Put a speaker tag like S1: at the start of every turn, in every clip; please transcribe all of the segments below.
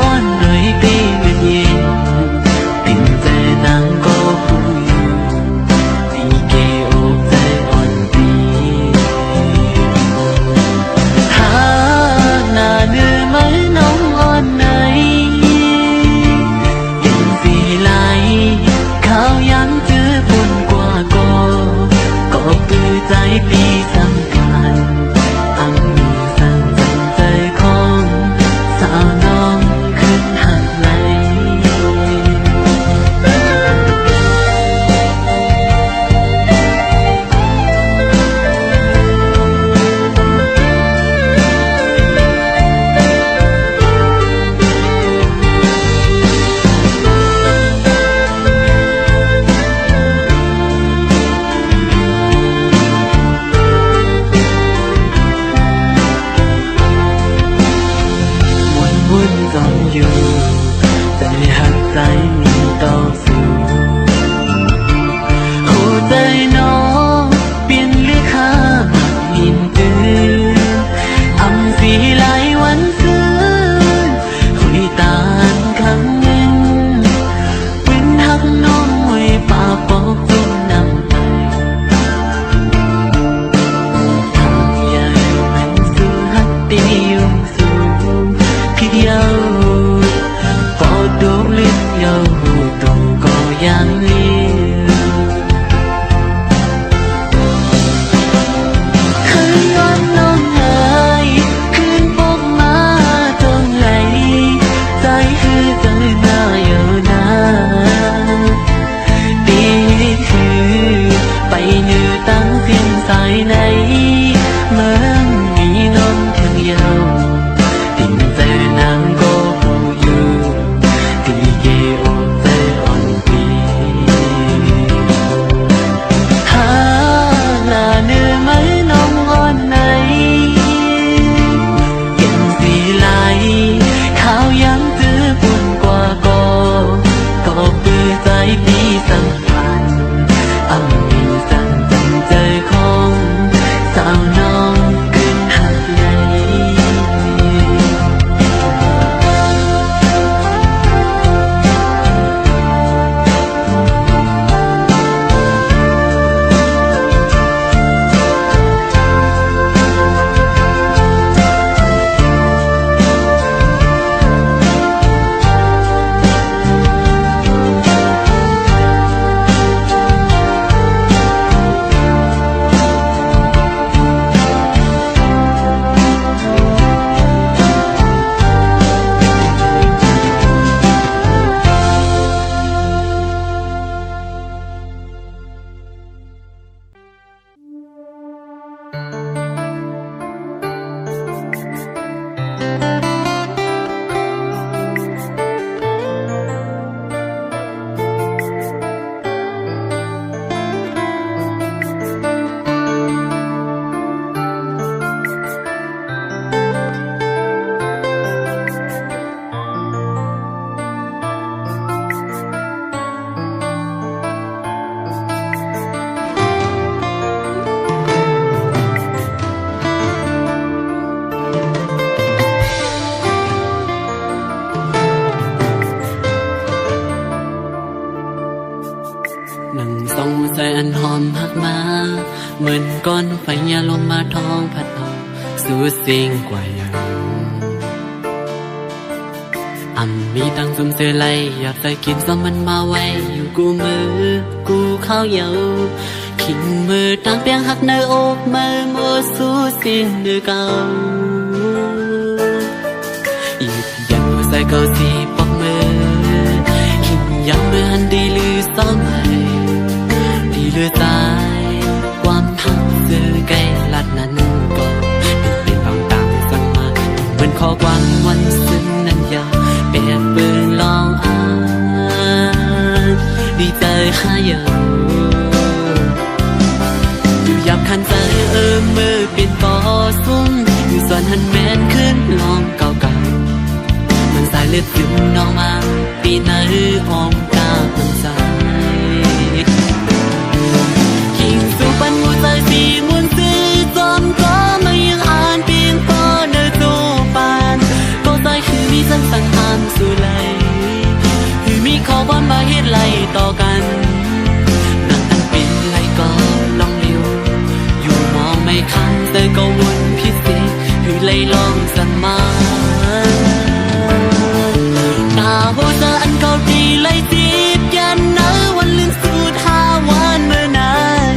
S1: อ่อนหน่อยตีเงินเย็นติดใจนางก็ผู้อยู่ตีเกอกใจอ่อนตีหาหน้าเนื้อไหมน้องอ่อนไหนยังสีไหลข้าวยังเจอปุ่นกว่าก็ปื้อใจปีสำคัญอันมีสั่งจำใจของสาวน้องขึ้นหักไหลวุ่นจอมอยู่ใจหักใจมีต่อสู้หัวใจน้องเปลี่ยนเลือกข้าหักหินตื่นทำสีไหลวันซื้อคุยตานครั้งหนึ่งเป็นหักน้องไว้ปากบอกจนนำไปทางใหญ่เป็นสู้หักเดียวสู้พี่เยาพอดูลิ้นเยาตรงก็ยังเลี้ยวเคยย้อนน้องเอ๋ยคืนพบมาตรงไหลใจคือใจหน้าเยานาดีคือไปเหนือตั้งเสียงสายในเมืองมีน้องเพียงเยาติดใจนางก็ผู้อยู่ตีเกอกใจอ่อนปีหาหน้าเนื้อไหมน้องอ่อนไหนเย็นสีไหลข้าวยังเจอปุ่นกว่าก็ปื้อใจปีสำคัญอันมีสั่งจำใจของสาวน้องขึ้นหักไหลนั่งส่องใจอันหอมหักมาเหมือนก้อนไฟยาลมมาท้องพัดเอาสู่สิ่งกว่าอย่างมีตั้งซุ่มเสือไลอยากใส่กินซ้อมมันมาไว้อยู่กูมือกูเข้าเยาขิงมือตั้งเปียงหักในอกมือมัวสู้สิ่งเดือเก่าอีกอย่างใส่เกาสีปอกมือขิงยังมือหันดีลือซ้อมให้ดีลือตายความทักเสือไกลลัดนั้นก็เป็นต่างสั่งมาเหมือนข้อความวันซึ้งนั้นยาวเปรียบปืนลองอ่านดีใจข้าเยาอยู่ยับคันใจมือปิดต่อซุ้มอยู่ส่วนหันแมนขึ้นลองเก่าๆมันสายเลือดซึมน้องมาปีไหนอ้อมกามันใจยิ่งสู้ปันหัวใจสีมุนซีจอมก็ไม่ยังอ่านเพียงพอเดินสู้ปานก็ใจคือมีสันสันอ่าน ต่อกันนั่งตั้งเป็นไรก็ลองเลี้ยวอยู่มองไม่คันเตยก็วนพิเศษคือเลยลองสันมาตาโหเธออันเก่าดีเลยจีบยันนะวันลืมสูดหาวันเมื่อนาน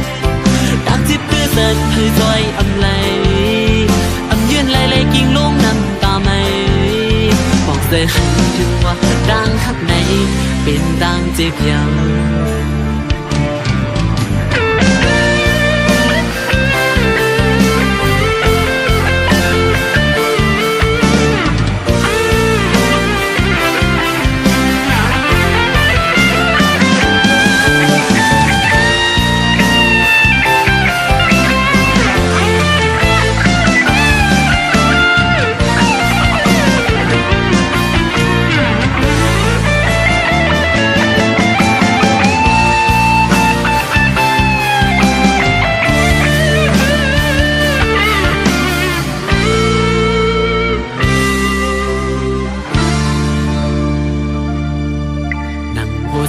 S1: ดังจิบเพื่อเสร็จเพื่อจอยอำไลยืนไล่กิ่งลงน้ำตาไม่บอกเธอให้ถึงว่าดังข้างในเป็นดังเจ็บยาว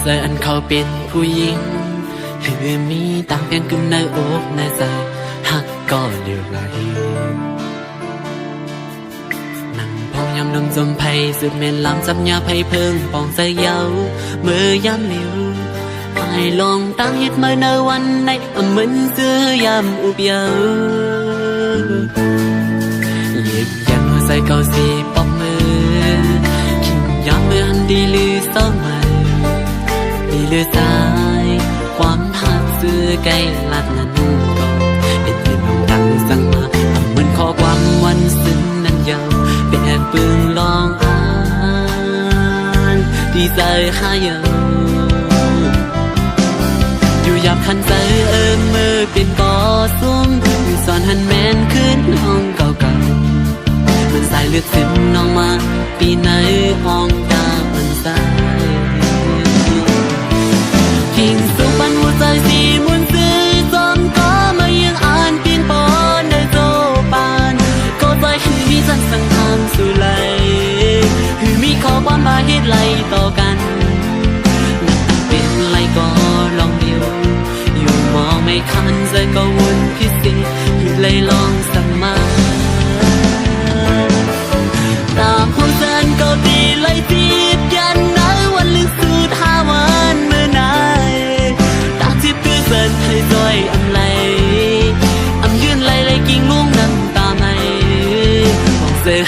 S1: ใจอันเขาเป็นผู้หญิงคือมีต่างเพียงกึ่มในอกในใจหักก็เดียวไหลนั่งพองยำนมจมไผ่สุดเมนลำจับยาไผ่เพิ่งปองใจเยาเมื่อยำเหลียวไอ้ลองตั้งยึดเมื่อในวันในเหมือนเสื้อยำอุบเยาเหยียบยันหัวใจเก่าสีปอกมือขิงยำเมื่อหันดีลือเศร้ามาเลือสายความหักซื้อไกลลัดนั้นก็เป็นเพียงลงดังสั่งมาเหมือนข้อความวันซึ้งนั้นยาวเป็นแอบปึงลองอ่านที่ใจหายาอยู่ยับคันใจมือเป็นก่อซุ้มสอนหันแมนขึ้นห้องเก่าๆมันสายเลือดซึมน้องมาปีไหนห้องตามันสายทิ้งสุปันหัวใจสีมุนซื้อจอมก็มายังอ่านปีนปอนในโจปานก็ใจคือมีสันสังทางสู่ไหลคือมีข้อความมาเหตุไหลต่อกันนักเป็นไรก็ลองเดียวอยู่มองไม่คันใจก็วนพิเศษคือเลยลองสั่งมาตาหัวใจก็ดีเลยจีบยันนะวันลืมสูดหาวันเมื่อนานให้จอยอำไลยืนไล่กิ่งลุงน้ำตาไม่บอกเสือ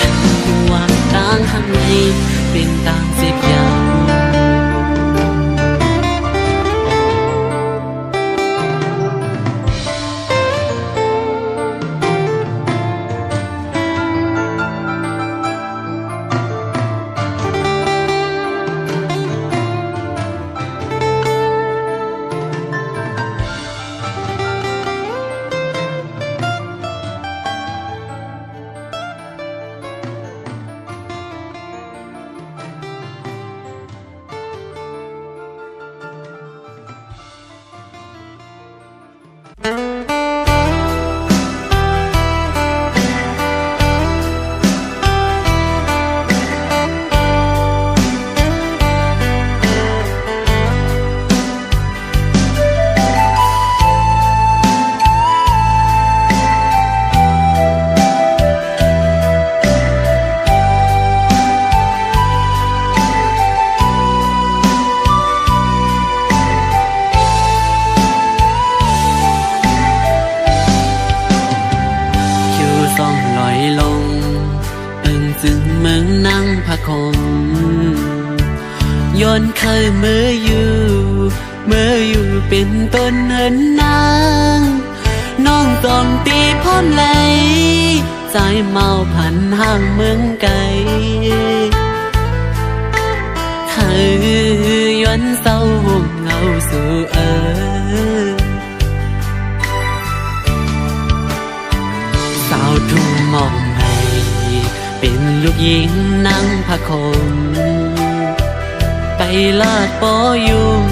S1: ว่าต่างข้างในเป็นต่างเสียบยาวย้อนเคยเมื่ออยู่เป็นต้นเหินนางน้องต้องตีพร้อมไหลใจเมาพันห่างเมืองไกลเคยย้อนเศร้าห่มเงาสู่สาวทุ่งมองให้เป็นลูกหญิงนั่งพะคมไปลาดปอยุง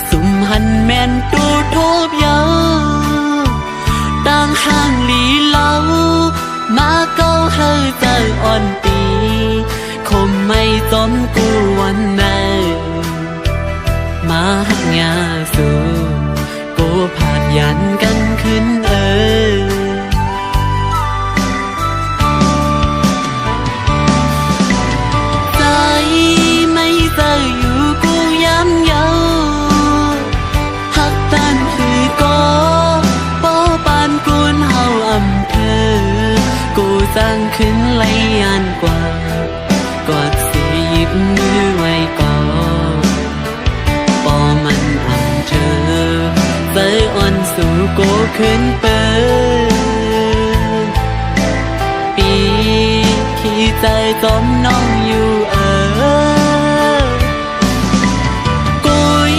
S1: สุ่มหันแม่นตูทูบยาวต่างห่างหลีเล่ามาเก้าเฮอใจอ่อนตีคมไม่จอมกูวันไหนมา ขึ้นเปิดปีขี้ใจจอมน้องอยู่กุย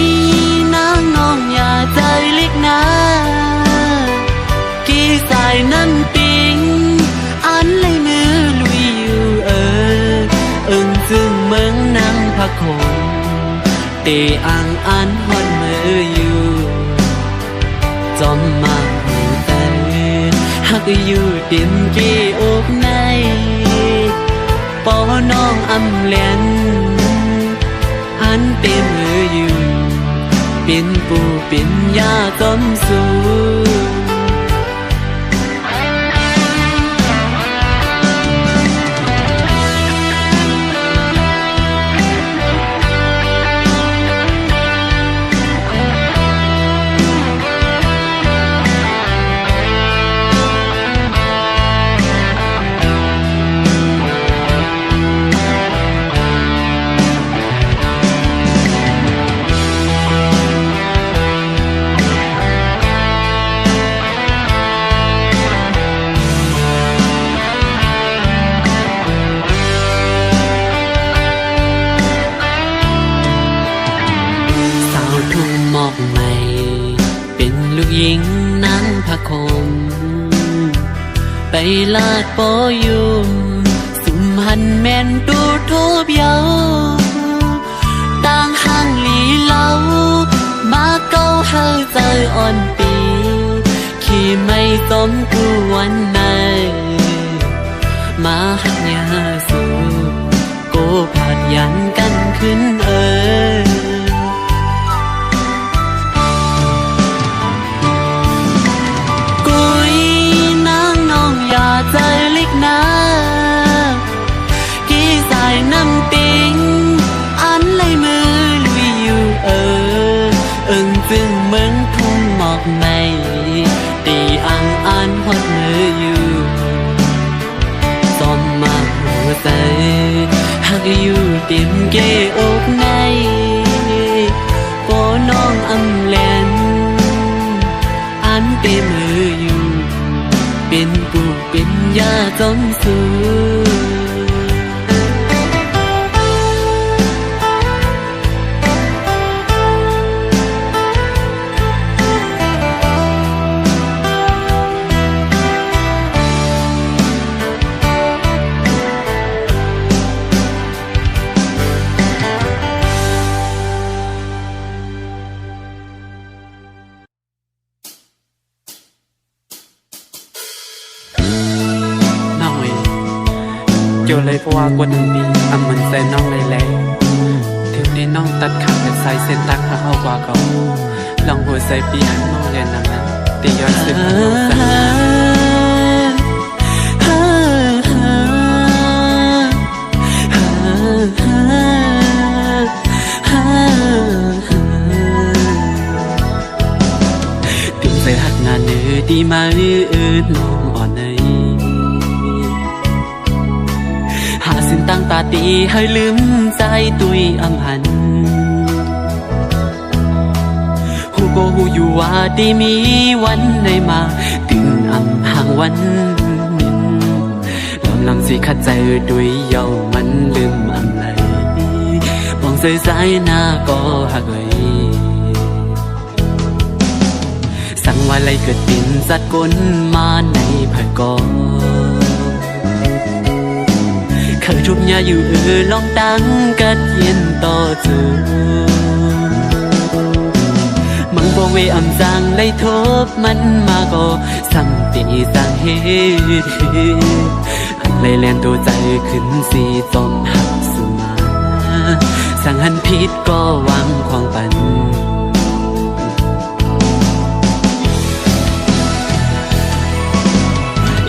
S1: นางน้องอย่าใจเล็กนะกี่สายนั้นปิงอันเลยมือลุยอยู่อึ้งซึ่งเมืองนางพะคงเตอ่างอันฮอนมืออยู่จอมมาหูแต่หักอยู่ดินกี่อกในปอน้องอำเลียนอันเต็มมืออยู่เป็นปูเป็นยาจอมสูใหม่เป็นลูกหญิงนั่งพะคมไปลาดปอยุมสุมหันแม่นตูโทบเยาต่างห่างลีเล่ามาเก้าเฮาใจอ่อนปีขี่ไม่สมกูวันไหนมาหักยาสูโกผาดยันกันขึ้นใจเล็กนะกี่สายน้ำติงอันเลยมือลุยอยู่อึ้งจึงเหมือนทุ่งหมอกในตีอังอันฮอดมืออยู่ซ้อมมาหัวใจหักอยู่เต็มเกอกในปอน้องอำแลนอันเต็มมืออยู่เป็นปูเป็นยาจอมสูโยเลยเพราะว่ากวนทั้งปีอำมันใส่น้องเลยแหละถึงนี้น้องตัดขาดแต่ใส่เส้นตักหาเอากว่าเขาลองหัวใส่ปีหันน้องเรียนนำนั้นตีย้อนสึกน้องถึงใส่หักงานเนื้อดีมาน้องอ่อนในสิ้นตั้งตาตีให้ลืมใจตุยอำหันหูก็หูอยู่ว่าดีมีวันในมาตื่นอำห่างวันกำลังสิขัดใจด้วยเย้ามันลืมอำเลยมองใส่สายหน้าก็หักเลยสั่งว่าไรเกิดปิ่นสัดก้นมาในเผยกอเคยทุบยาอยู่ลองตั้งกัดเย็นต่อจูมังบ่เวอำจังเลยทบมันมาก็สั่งตีสั่งเฮ็ดหันเลยแลนตัวใจขึ้นสีจอมหักสุมาสั่งหันผิดก็วางความปัน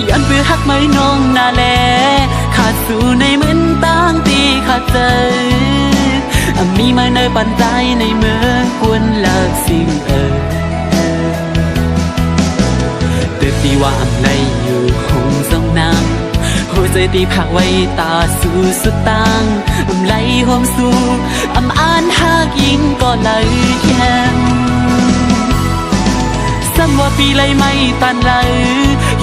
S1: ย้อนเพื่อหักไม่น้องนาแลขาดสู่ในเหมือนตั้งตีขาดใจมีมาในปันใจในเมืองควรเลิกสิ่งเติบตีว่าอำไรอยู่คงสองนางหัวใจตีผักไว้ตาสู่สุดตังอำไรหอมสู่อำอ่านหากยิงก็เลยแย้มซ้ำว่า ว่าปีเลยไม่ตันเลย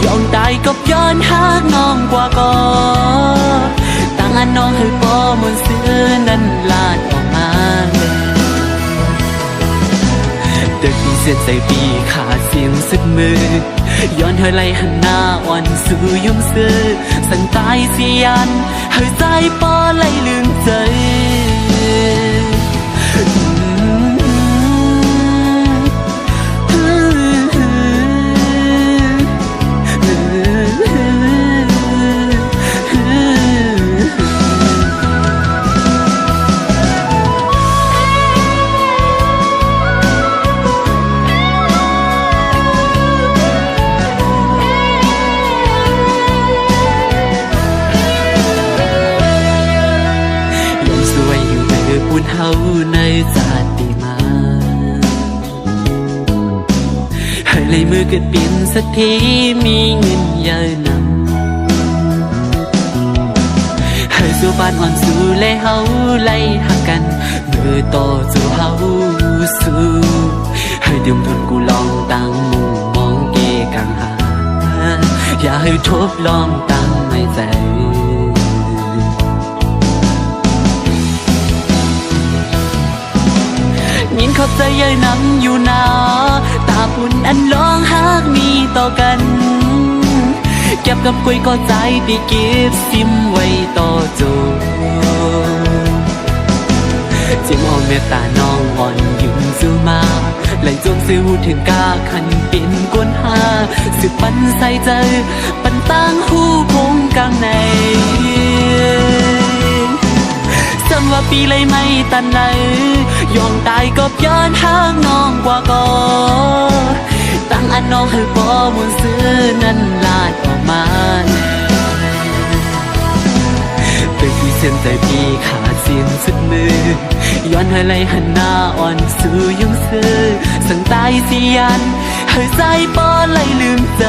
S1: ยอมตายก็ย้อนหาน้องกว่าก่อตั้งอันน้องให้ปอมนเสื้อนั้นลาดออกมาเด็กมีเส้นใส่ปีขาดเสียงสุดมือย้อนเธอไล่หันหน้าอ่อนสู่ยุ่งซื้อสั่งตายเสียนเธอใจปอไล่ลืมใจเฮาในศาสตร์ดีมาให้เลยมือเกิดเปลี่ยนสักทีมีเงินเยอะนำให้สู่บ้านอ่อนสู่และเฮาไล่หักกันมือต่อสู่เฮาสู่ให้เดิมทนกูลองตั้งมุมมองเกกังหาอย่าให้ทบลองตั้งไม่ใจยินขอบใจเย้ยนำอยู่นาตาปุ่นอันร้องหากมีต่อกันเก็บกับกุยก็ใจดีเก็บซิมไว้ต่อจูจิ้มอ่อนเมตตาน้องอ่อนยืนสู้มาไหลจงซื้อถึงกาขันเป็นกวนหาสืบปันใส่ใจปันตั้งหูคงกลางในจำว่าปีเลยไม่ตันเลยยอมตายก็ย้อนหางน้องกว่าก่อตั้งอันน้องให้ปอมนเสื้อนั้นลาดออกมาเป็นที่เส้นใจพี่ขาดเสียงสุดมือย้อนให้ไหลหันหน้าอ่อนสู่ยุ่งซื้อสั่งตายเสียนให้ใจปอไหลลืมใจ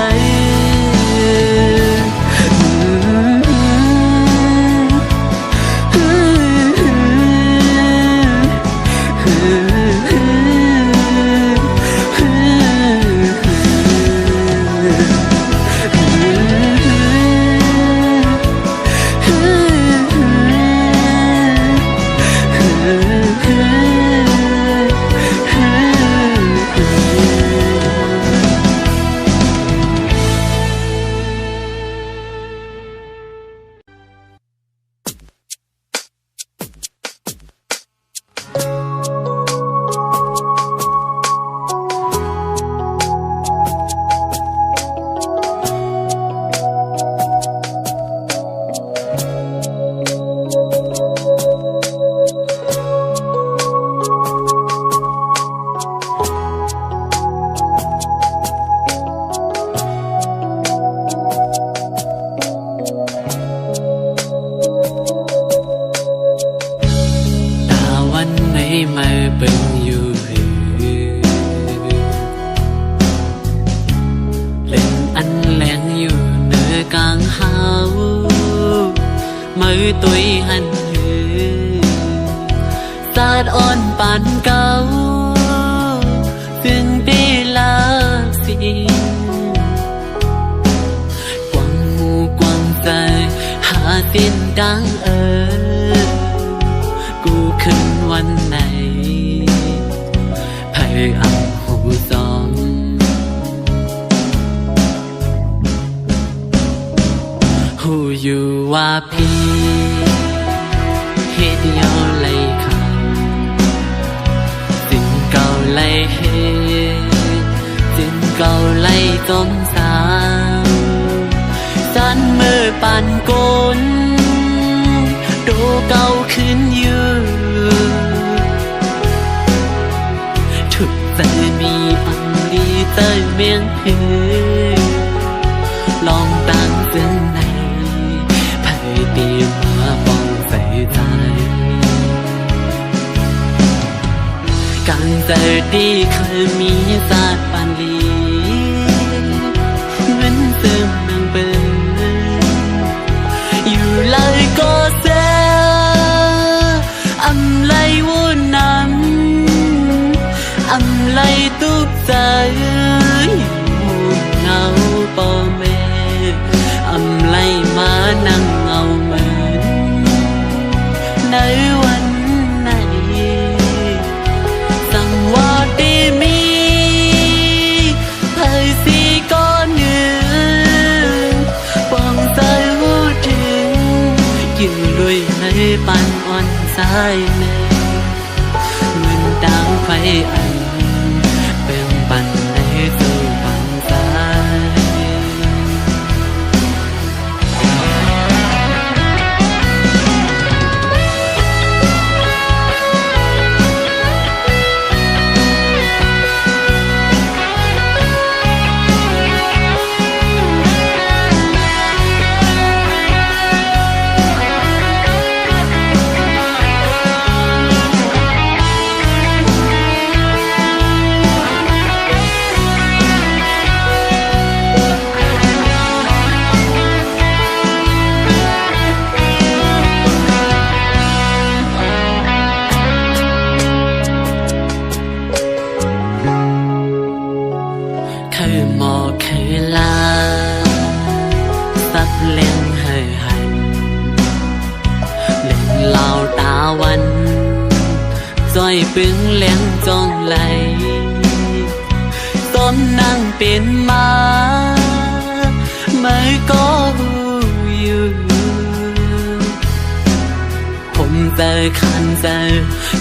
S1: ตุยหันหือสาดอ่อนปานเก่าซึ่งปีลาสิกวางหูกวางใจหาสิ้นดังกูขึ้นวันไหนไผ่อังหูสองหูอยู่ว่าพี่เฮ็ดยอเลยค่ะสิ่งเก่าเลยเฮ็ดสิ่งเก่าเลยจมสาวสันมือปั่นกลดูเก่าขึ้นอยู่ทุกใจมีอันดีใจเมียงหือลองตั้งเส้นในไผ่ตีมาป้องใส่ใจการเจอดีเคยมีศาสตร์ปานลีเหมือนเติมนางเปิดอยู่เลยก็เสียอำไลวุ่นนั้นอำไลตุกใจ ายแน่เหมือนดาวไฟอันเป็นปันในสู่ปันสายหมอเคยลาสับเลี้ยงให้หันเลี้ยงเหล่าตาวันจ้อยปึงเลี้ยงจองไหลต้นนั่งเป็นมาเมื่อก็หูอยู่ผมเจอคันเจอ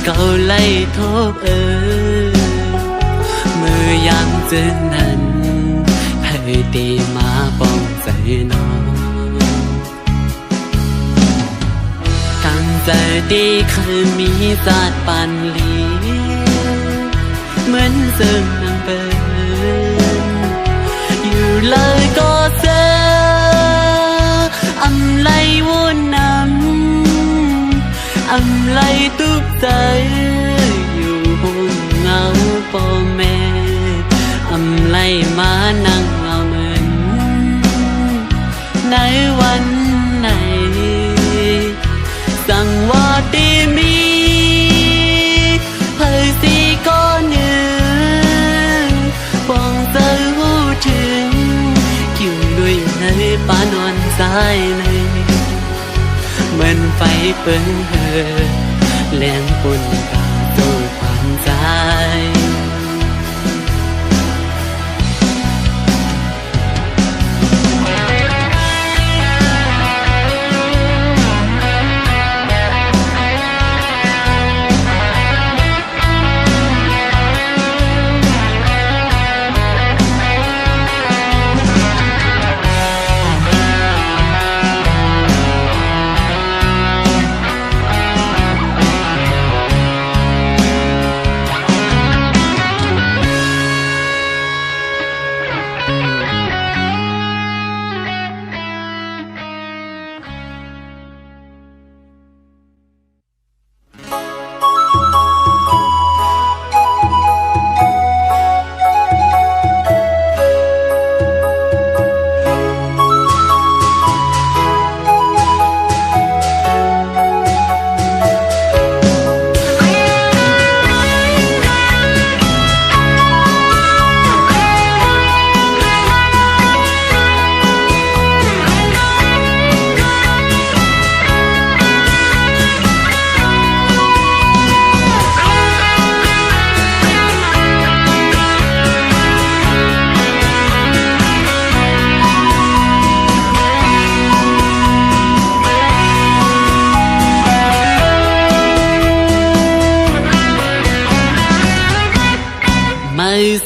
S1: เกาไล่ทบเมื่อยามเจอนั้นให้ดีมาป้องใจน้องตั้งใจดีคือมีศาสตร์ปันลีเหมือนเสื่อมนางเปินอยู่เลยก็เจออำไลวนนำอำไลตุกใจอยู่ห้องเงาพ่อแม่อำไลมานั่งเอาเหมือนในวันไหนสั่งว่าดีมีเผยสีก้อนหนึ่งฟองเจอหูถึงกิ่วด้วยในปานอนสายในเหมือนไฟเปิ้งเหือแรงปุ่นกาตูควันใจ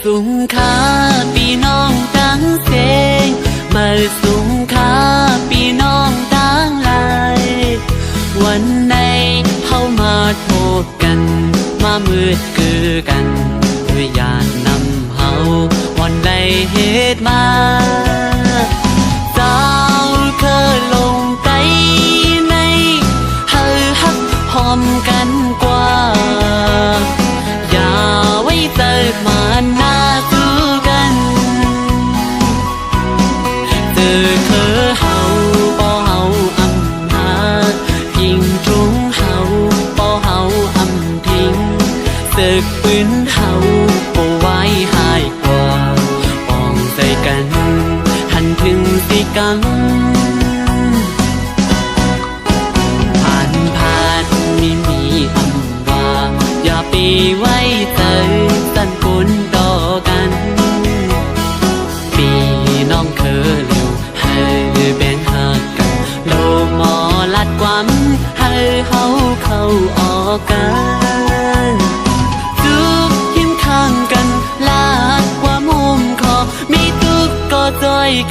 S1: สูงค่าพี่น้องตั้งเสงมาสูงค่าพี่น้องตั้งหลายวันไหนเข้ามาโทษกันมามืดคือกันด้วยญาตินำเฮาวันใดเหตุมาเจ้าเคยลงใจในเฮาฮักพร้อมกันกว่าอย่าไว้เจอมาหน้าสู้กันเจอคือเฮาบ่เฮาอำหายิงตรงเฮาบ่เฮาอำทิ้งศึกปืนเฮาบ่ไว้หายกว่าป้องใจกันหันถึงสิกันมีอำว่าอย่าไปไว้ใจสั่นคนต่อกันพี่น้องเคยเร็วให้แบ่งหักกันโลมอลัดความให้เฮาเข้าออก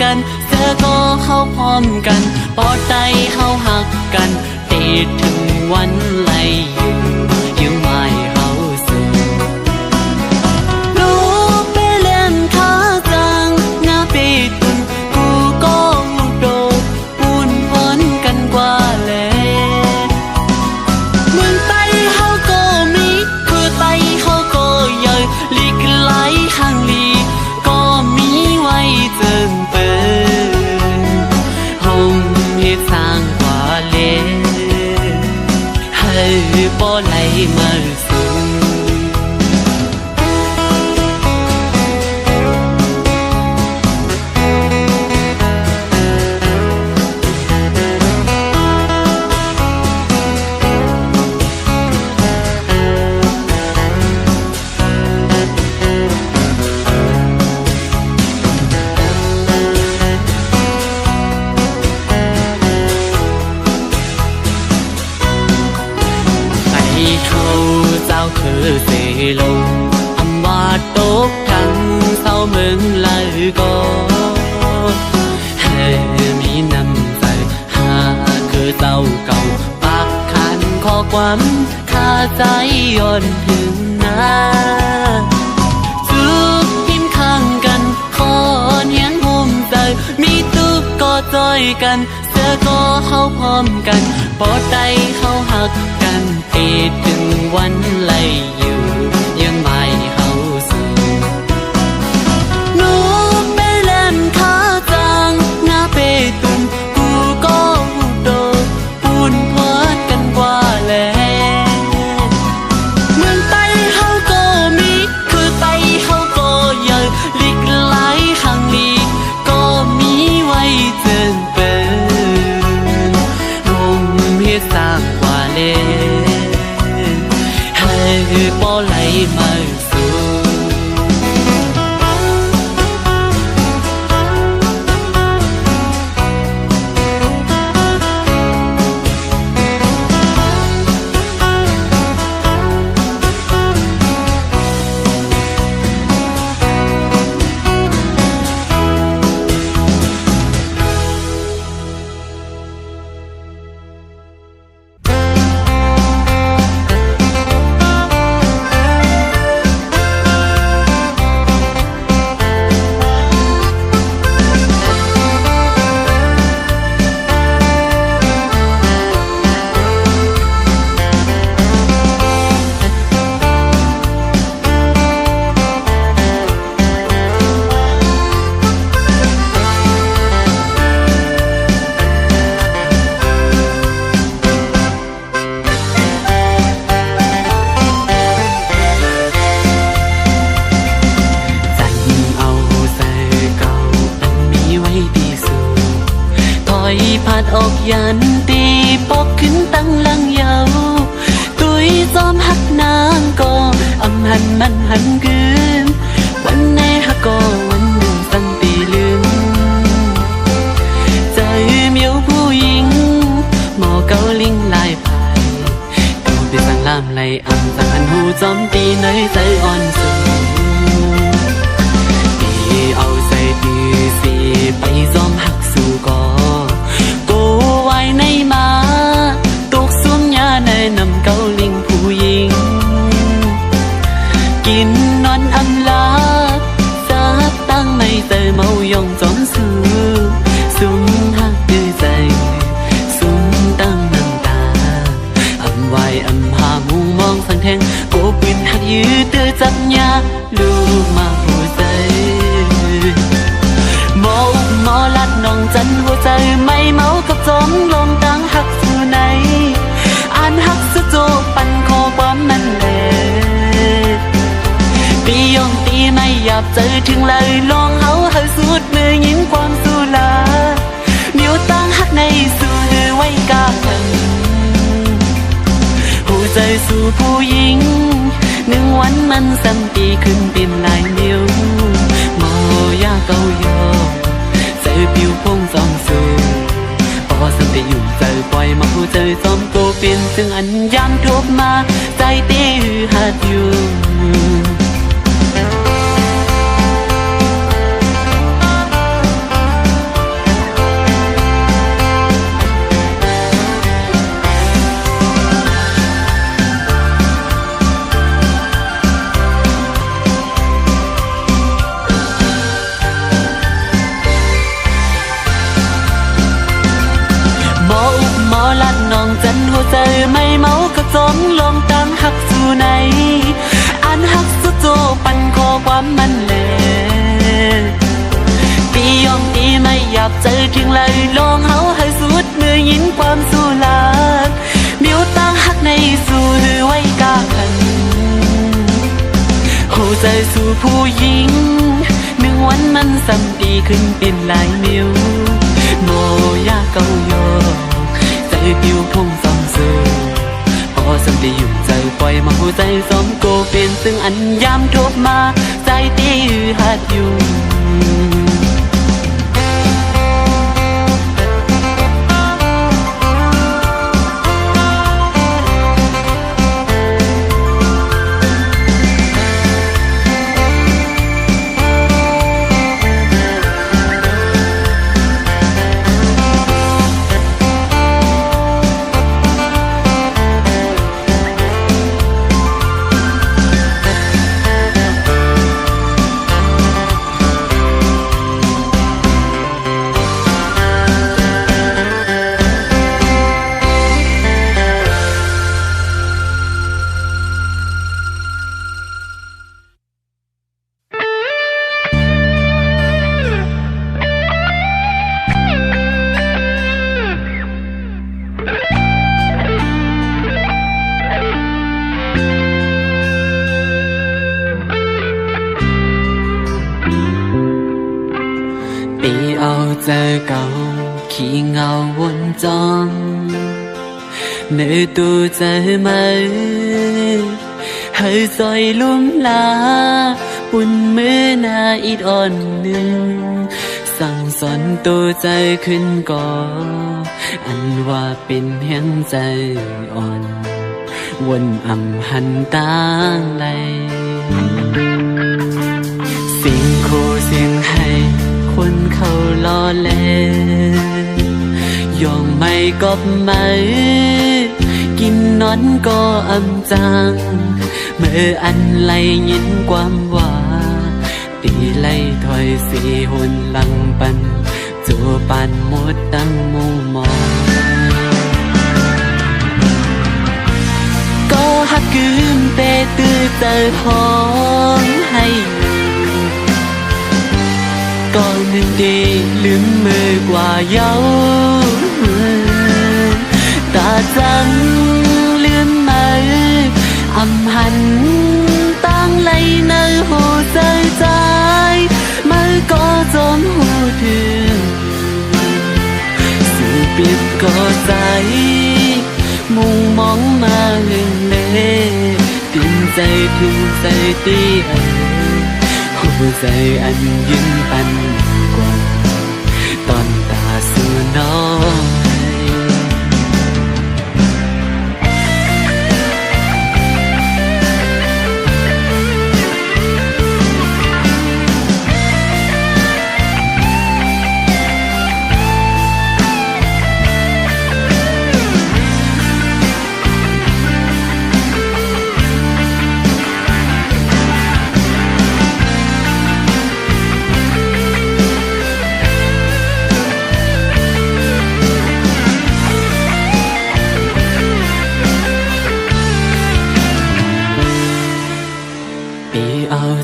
S1: กันเธอก็เข้าพร้อมกันปอดใจเข้าหักกันติดถึงวันไล่อยู่ยังไม่เข้าสู่ลูกไปเล่นขาจังงาปีตุนกูก็โดดปูนพ้นกันกว่าเลยเมืองไต้เขาก็มีคือไต้เขาก็ใหญ่ลีกไหลข้างลีก็มีไว้เจิงเปินห้องเหตุสร้างกว่าเลยให้บ่ไหลมาสูงคือเสลงอำว่าตกทั้งเศร้าเมืองเลยก็ให้มีน้ำใจหาคือเจ้าเก่าปากขันข้อความคาใจย้อนถึงหน้าจุกพิมพ์ข้างกันคอนเฮียงห่มใจมีตุกก็จอยกันเสื้อก็เข้าพร้อมกันปอดใจเข้าหักกันติดถึงวันไล่อยู่ยังไม่เข้าสู่หนูไปเล่นขาจังงาเปตุนกูก็โดดปูนพอดกันกว่าแล้วเมืองไต้เขาก็มีคือไต้เขาก็ใหญ่ลีกไหลข้างลีก็มีไว้เจิงเปินวงเฮ็ดสร้างกว่าเลยบ่ไหลมาสู่พัดออกยันตีปอกขึ้นตั้งลังยาวตุยจอมหักนางก็อำหันมันหันคืนวันไหนหักก็วันหนึ่งสั่งตีลืมใจเมียวผู้หญิงหมอเกาลิงลายพายก็ไปสั่งลามไล่อำสั่งหันหูจอมตีในใจอ่อนสูงตีเอาใจตีสีไปจอมหักสู่ก็ไว้ในมาตกสุ่มยาในนำเกาลิงผู้หญิงกินนอนอำลาซับตั้งไม่เจอเมายองจอมสู้สุ่มหักดื้อใจสุ่มตั้งน้ำตาอำไว้อำหามุงมองสังแทงโกปืนหักยื้อเตือจับยาลูกมาหัวใจหมอลัดน้องจันหัวใจไม่เมากับจอมลมตั้งหักสู่ไหนอ่านหักสุดโจปันคอความมันเลยตียองตีไม่หยาบเจอถึงเลยลองเฮาสุดมือยิ้มความสุลาเดี๋ยวตั้งหักในสู่หือไว้กาหันหัวใจสู่ผู้หญิงหนึ่งวันมันซ้ำปีขึ้นเป็นลายนิ้วหมอยาเกาโยใจผิวพงจอมสูพอสัมไปอยู่ใจปล่อยมาผู้ใจจอมโตเป็นจึงอันยามทบมาใจเต้หัดอยู่ รือไม่เมาก็จงลองตั้งหักสู่ในอันหักสุดโจปันข้อความมันแลตียองตีไม่อยากเจอถึงเลยลองเฮาให้สุดเมื่อยินความสู่ลาบิวตั้งหักในสู่หรือไว้กาขันหูใจสู่ผู้หญิงหนึ่งวันมันซ้ำดีขึ้นเป็นหลายนิ้วโมยาเกาโยใจปิวพงสองสูพอซ้ำได้อยู่ใจปล่อยมาหัวใจสมโกเป็นซึ่งอันยามทบมาใจตีหัดอยู่เจอเก่าขี้เงาวนจองเนื้อตัวใจไหมให้ซอยลุ่มลาปุ่นมือหน้าอิดอ่อนหนึ่งสั่งสอนตัวใจขึ้นก่ออันว่าเป็นเพียงใจอ่อนวนอำหันต่างไหลเสียงโคเสียงให้คนเขาล้อเล่ยองไม่กบไม่กินนอนก็อำจังเมื่ออันไลยินความว่าตีไล่ถอยสีหุ่นหลังปันจัวปานหมดตั้งมูมองก็หักกืมเตะตื้อเจอท้องให้ก่อนหนึ่งดีลืมมือกว่าเย้าตาจังลืมมืออำหันตั้งไหลในหัวใจใจมือก็จมหัวถึงสู่ปิดก็ใจมุ่งมองมาหึงเล่ตินใจถึงใจตีหัวใจอันยืนปันกว่าตอนตาสู่น้อง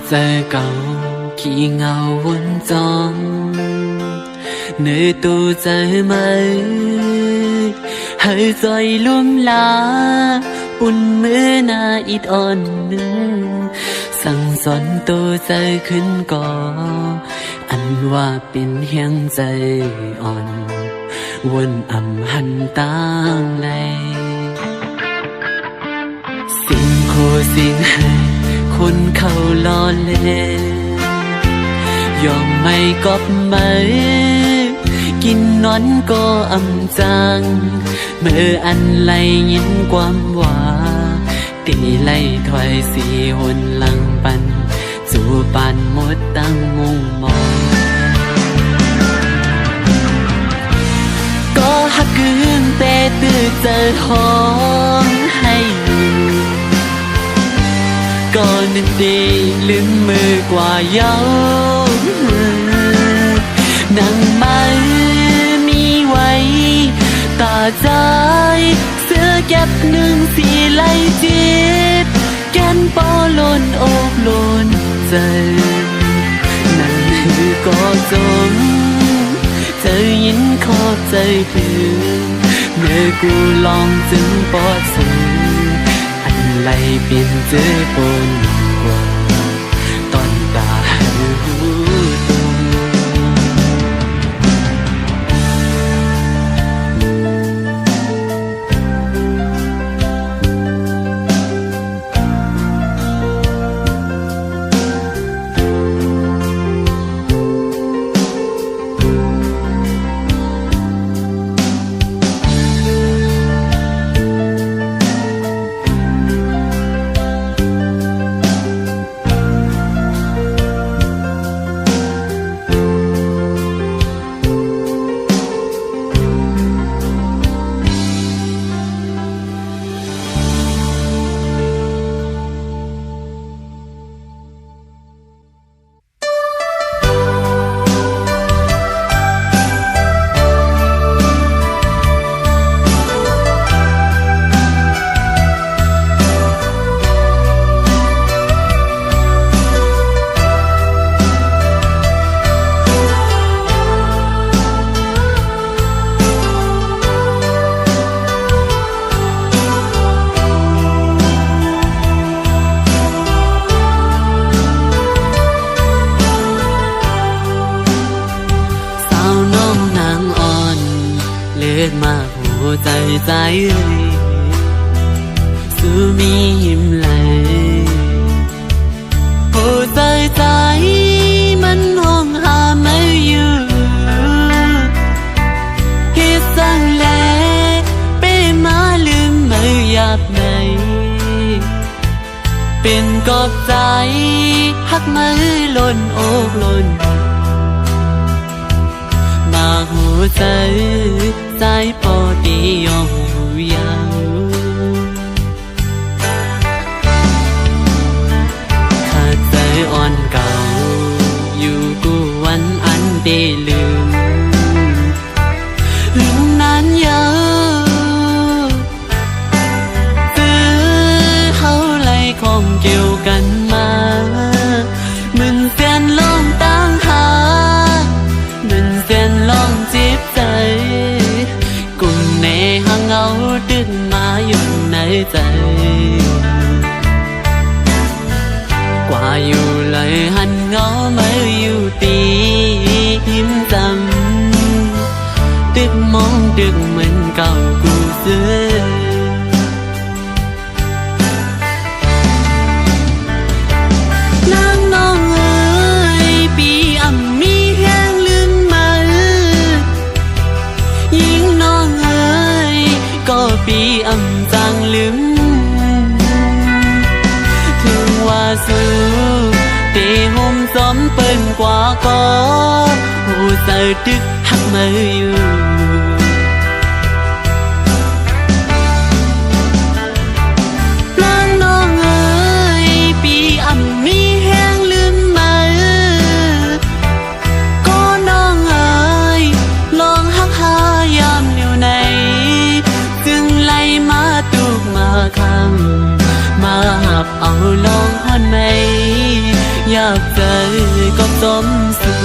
S1: เจอเก่าขี้เงาวนจองเนื้อตัวใจไหมให้ใจลุ่มลาปุ่นมือหน้าอิดอ่อนหนึ่งสั่งสอนตัวใจขึ้นก่ออันว่าเป็นเพียงใจอ่อนวนอำหันต่างไหลสิ่งโคสิ่งให้คนเขาล้อเล่ยอมไม่กบไม่กินนอนก็อำจังเมื่ออันไลยินความว่าตีไล่ถอยสีหนหลังปันจูปานหมดตั้งมุงมองก็หักกืนเตะตื้อเจอท้องให้ก็นึกดีลืมมือกว่าเย้านั่งไม่มีไว้ตาใจเสื้อแก็บ หนึ่งสีไล่จิตแกนปอลนอกลนใจนั่นคือก็จมเธอยินขอบใจเพื่อนเมื่อกูลองจึงปอดสูอันไหลเปลี่ยนเจอปนกว่าตอนตาหูตัวมาหัวใจใจสูมีหิมไหลหัวใจใจมันห้องหาไม่อยู่คิดสั่งแลเป้มาลืมไม่หยาบไหนเป็นกอบใจหักมือล้นอกล้นมาหัวใจใจพอดียอมยาวขาดใจอ่อนเก่าอยู่กูวันอันได้ลืมลืมนานยาวซื้อเขาไล่ของเกี่ยวกันมามึนเสียนลองตั้งหามึนเสียนลองจีบใจกุมในห้างเงาดึงมาอยู่ในใจกว่าอยู่เลยหันเงาไม่อยู่ตีหิมจำดึกมองดึกเหมือนเก่ากูเสือนางน้องเอ๋ยปีอ่ำมีแห้งลืมมายิงน้องเอ๋ยก็ปีอ่ำจางลืมถึงว่าสู้เตะห่มซ้อมเปิ้นกว่าก็หูเสือดึกหักมืออยู่นางน้องเอ๋ยปีอ่ำมีแห้งลืมมาก็น้องเอ๋ยลองหักหายามอยู่ในจึงไล่มาตุกมาคำมาหับเอาลองฮอนไหมอยากเจอก็สมสู่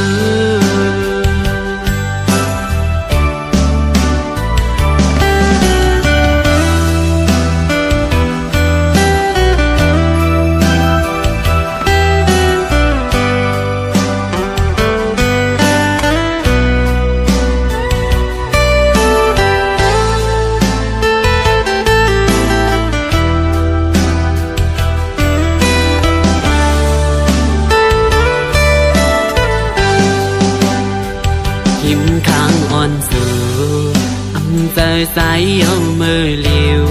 S1: ใจใสเอามือเลี้ยว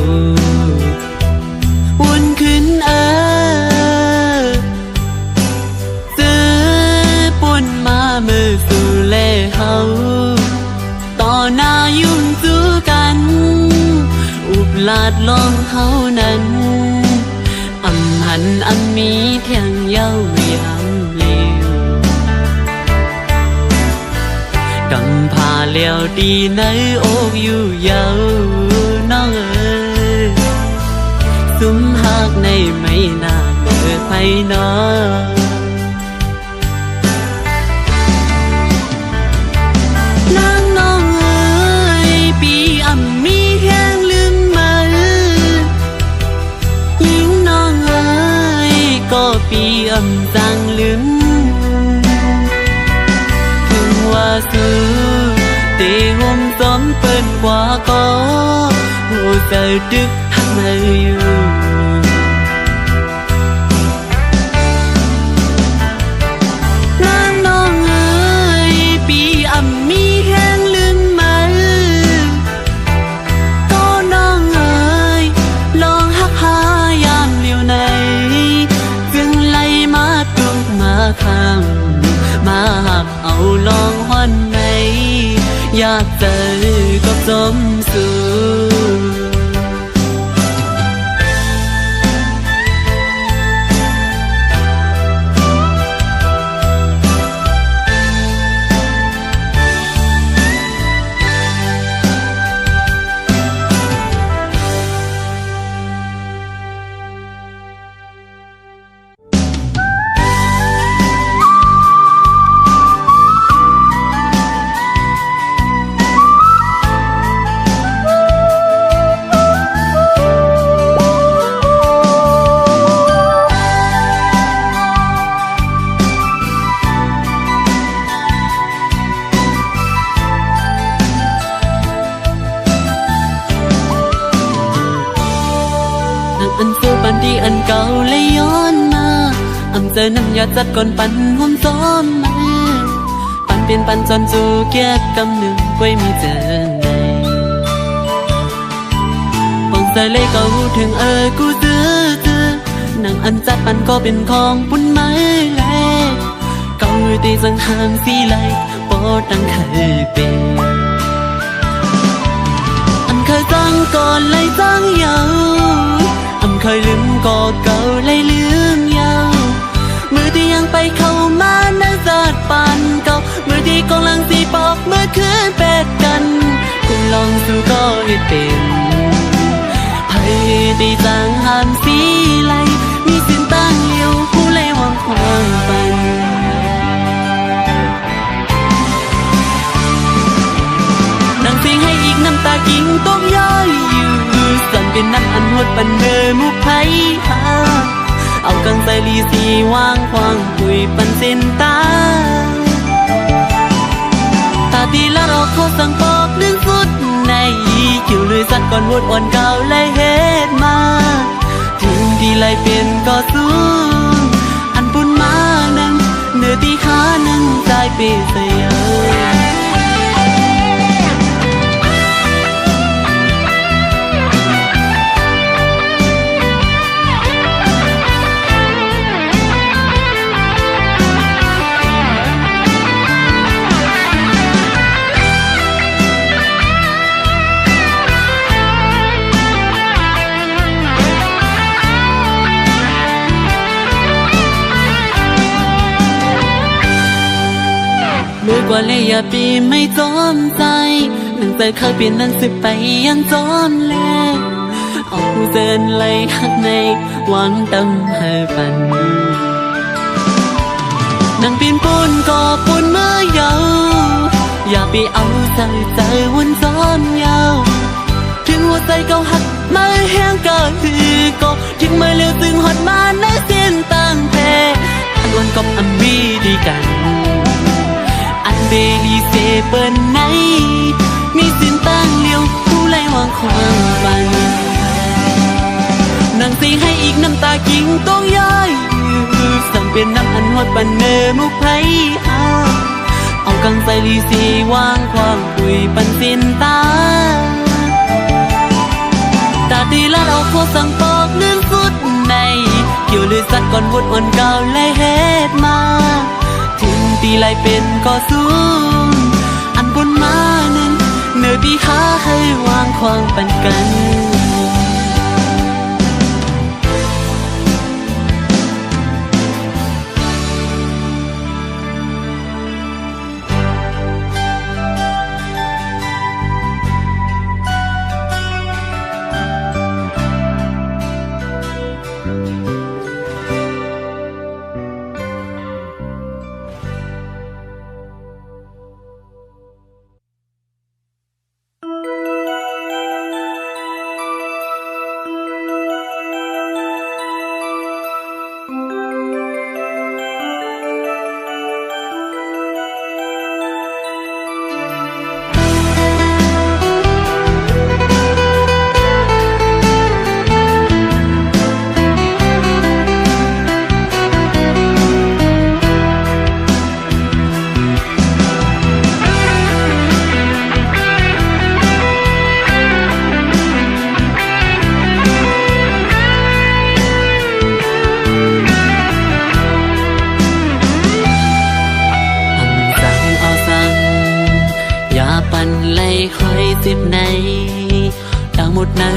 S1: วนขึ้นซื้อปุ่นมามือสู่เล่เฮาต่อหน้ายุ่งจูกันอุบลาดลองเฮานั้นอำหันอำมีเทียงเย้ายามเลี้ยวกำพาเลี้ยวดีในอกอยู่ยาวน้องเอ๋ย ไผนอนางน้องเอ๋ยปีอ่ำมีแห้งลืมมายิ่งน้องเอ๋ยก็ปีอ่ำจังลืมถึงว่าซื้อเตหมสมเปิ้นกว่าก็หูเกิดดึกหักมาอยู่นางน้องเอ๋ยปีอ่ำมีแห้งลืมมาก็น้องเอ๋ยลองหักหายามเหลียวในจึงไล่มาตุกมาคำมาหักเอาลองหอนในอยากเจอกับสมสู่อันสู้ปันที่อันเก่าเลยย้อนมาเจอน้ำยาจัดก่อนปันหอมซ้อมมาปันเป็นปันจนจูเกียกกำหนึ่งกวยมีเจอในปองใจเลยก็หูถึงกูเจอนางอันจัดปันก็เป็นของปุ่นไม้แลเก่าตีสังหามสีไหลปอดังเคยเป็นอันเคยจังก่อนเลยจังยาวเคยลืมก็เก่าเลยลืมยาวมือที่ยังไปเข้ามานั่งจัดปานเก่ามือที่กำลังสีปอกเมื่อคืนเป็ดกันกูลองสู้ก็ให้เป็นไผ่ตีจางหามสีไหลมีสิ้นตั้งเลี้ยวผู้เลยวางความปันนั่งเสียงให้อีกน้ำตากิ่งตกย้อยอยู่สั่นเป็นน้ำอันหดปันเดิมุกไผ่หาเอากังใส่ลีสีวางควางคุยปันเส้นตาตาตีละรอเขาสั่งปอกดึงสุดในคิวเลยสัดก่อนวดอ่อนเก่าเลยเฮ็ดมาถึงที่ไล่เป็นก็สู้อันปุ่นมานั้นเนื้อตีขานั้นใจเปเสียมือกว่าเลยอย่าปีไม่จอมใจหนึ่งใจเคยเปลี่ยนนั้นสิไปยังจอนแล้วเอาผู้เดินไล่หักในหวังตำให้ปันนั่งปีนปูนก็ปูนเมื่อยาวอย่าไปเอาใจใจวนซ้อนยาวถึงหัวใจเก่าหักมาแห้งก็คือก็ถึงไม่เลือกซึ่งหดมาในเส้นตั้งแพ้อันวันกับอันบีดีกันเบลีเซเปิ้นไหนมีสิ้นตั้งเลี้ยวผู้ไล่วางความฝันนั่งสีให้อีกน้ำตากิ่งต้องย้อยสั่งเป็นน้ำอันหดปันเนมุกไผ่เอากังใส่ลีสีวางความคุยปันสิ้นตาตาตีละเราโคสั่งปอกเลื่อนสุดในเกี่ยวเลยสัดก่อนวดอ่อนเก่าเลยเฮ็ดมาถึงตีไล่เป็นก็สู้อันบนมานั้นเนื้อตีขาให้วางควางปันกัน
S2: เ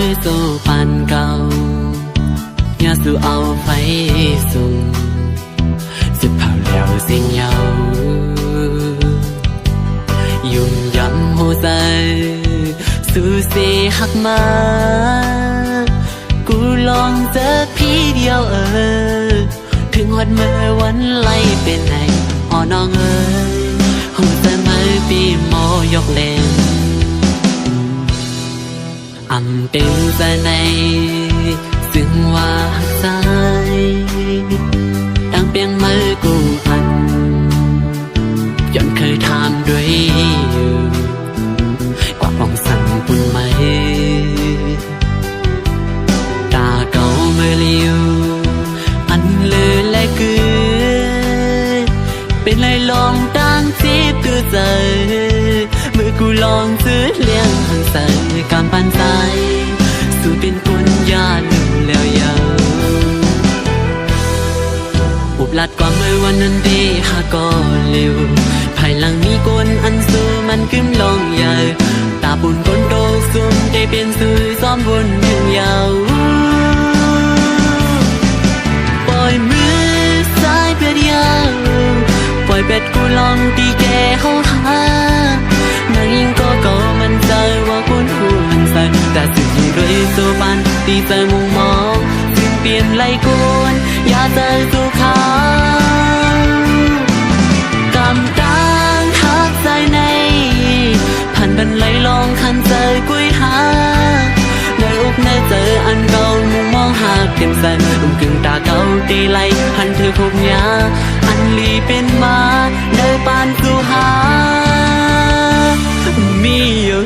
S1: อโซปันเก่าอย่าสู้เอาไฟส่งสิเผาแล้วสิ่งเยายุ่งยำหัวใจสู้สิหักมากูลองเจอพี่เดียวถึงวันเมื่อวันไล่เป็นไหนอ๋อน้องหัวใจมือปีโมยกเล่นอำเป็นใจในซึ่งว่าหักใจดังเปียงมือกูอันย้อนเคยทำด้วยกว่าปองสั่งปุ่นไหมตาเก่าเมื่อเลี้ยวอันเลือและกือเป็นไรลองตั้งจีบกูเจอเมื่อกูลองซื้อเลี้ยงหันใส่การปันใจสู่เป็นคนยาลืมแล้วยาวอุบลัดกว่าเมื่อวันนั้นดีหาก็เร็วภายหลังมีคนอันสู้มันกึ้มลองยาวตาปุ่นคนโตซุ่มได้เป็นสื่อซ้อมบนถึงยาวปล่อยมือซ้ายเพียเดียวปล่อยเป็ดกูลองตีแกเข้าหานางยิงก็มันใจว่าคุณหูหันใส่แต่สิ่งที่ด้วยโซปันตีใจมุงมองสิ่งเปลี่ยนไหลกวนอย่าใจตัวเขากำตังหักใจในผ่านบันไหลลองคันใจกุ้ยหาในอกในเจออันเก่ามุงมองหาเต็มใจกึ่งตาเก่าตีไหลหันเธอพบยาอันลีเป็นมาได้ปานสู่หามีอยู่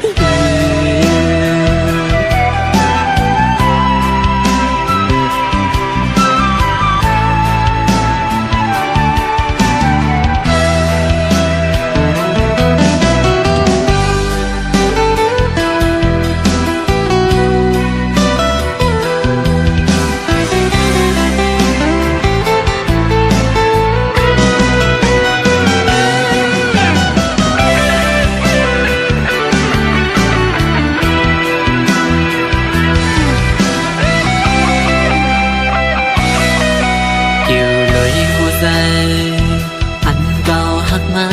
S1: อันเก่าหักมา